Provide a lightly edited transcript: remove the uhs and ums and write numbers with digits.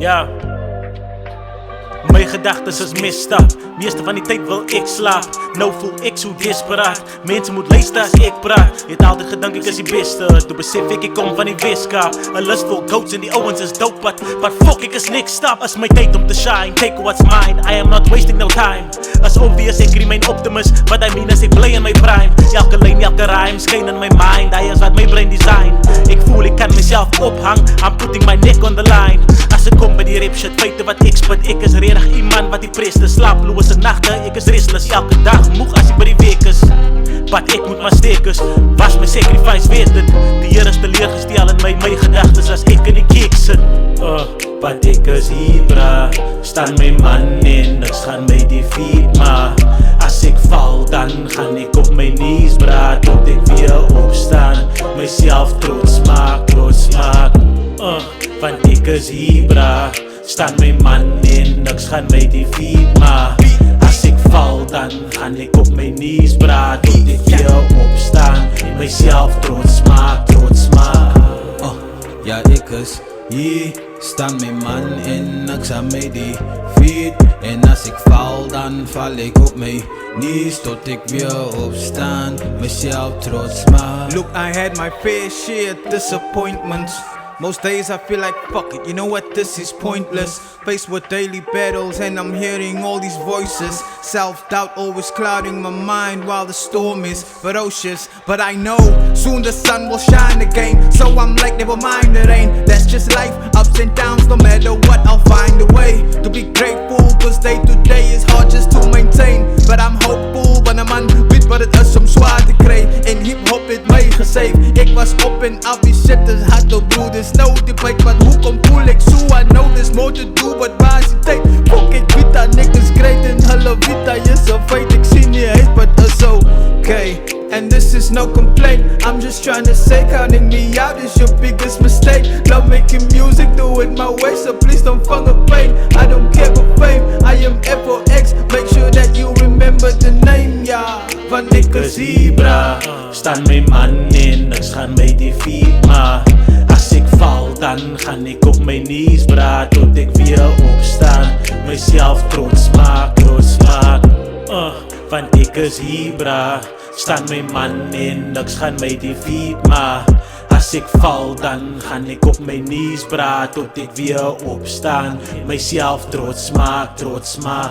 Ja. Mijn gedachtes is misstap. Meeste van die tijd wil ik slaap. Nou voel ik zo disparaat. Mensen moet luisteren als ik praat. Je hebt altijd gedacht ik is die beste. Toen besef ik kom van die wiskap. Een lust voor goats en die owens is dope. But fuck ik is niks stap. Als mijn tijd om te shine. Take what's mine. I am not wasting no time. As obvious ik remain optimist. What I mean is ik play in mijn prime. Elke lane, elke rhyme scheen in mijn mind. Hij is wat mijn brain design. Ik voel ik kan mezelf ophangen. I'm putting my neck on the line. Als het komt bij die rap shit, feiten wat ik spit. Ik is redig iemand wat die preste. Slaaploze nachten, ik is restless. Elke dag moeg als ik bij die week is. But ik moet maar stekers. Was mijn sacrifice weet het. Die hier is teleurgesteld in mijn gedachtes als ik in die kick zit. Wat ik is hier bra. Staan mijn man in, niks gaan mij defeat. Maar als ik val dan ga ik op mijn knees bra. Tot ik weer opstaan. Mijzelf trots maak, trots maak. Want ik is hier bra. Staan mijn man in, niks gaan mij defeat. Maar als ik val dan ga ik op mijn knees bra. Tot ik weer opstaan. Mijzelf trots maak, trots maak. Ja ik is hier. Staan mijn man in, niks aan mij defeat. En als ik val dan val ik op mijn knees. Tot ik weer opstaan. Mijzelf trots maak. Look, I had my fair share of disappointments. Most days I feel like fuck it, you know what, this is pointless. Faced with daily battles and I'm hearing all these voices. Self-doubt always clouding my mind while the storm is ferocious. But I know soon the sun will shine again. So I'm like never mind the rain. That's just life, ups and downs, no matter what I'll find a way to be grateful. Cause day to day is hard just to maintain. But I'm hopeful, want een man weet wat het is om zwaar te krijgen. En hip-hop het mij gesaved. Ik was op en af, die shit is hard op broer. There's no debate, but who come pull like so? I know there's more to do, but waar is die tijd? Fuck it, vita, niggas great en hulle vita is een feit. Ik zie niet uit, but it's okay. And this is no complaint, I'm just trying to say counting me out is your biggest mistake. Love making music, do it my way, so please don't fuck a pain. I don't care for fame, I am FOX, make sure that you remember the name, yeah. Van ik is hier, bra. Staan mijn man in, niks gaan mij defeat. Maar als ik val dan ga ik op mijn knees bra. Tot ik weer opstaan. Mijzelf trots maak, trots maak. Want ik is hier bra. Staan mijn man in, niks gaan mij defeat. Maar als ik val dan ga ik op mijn knees bra. Tot ik weer opstaan. Mijzelf trots maak, trots maak.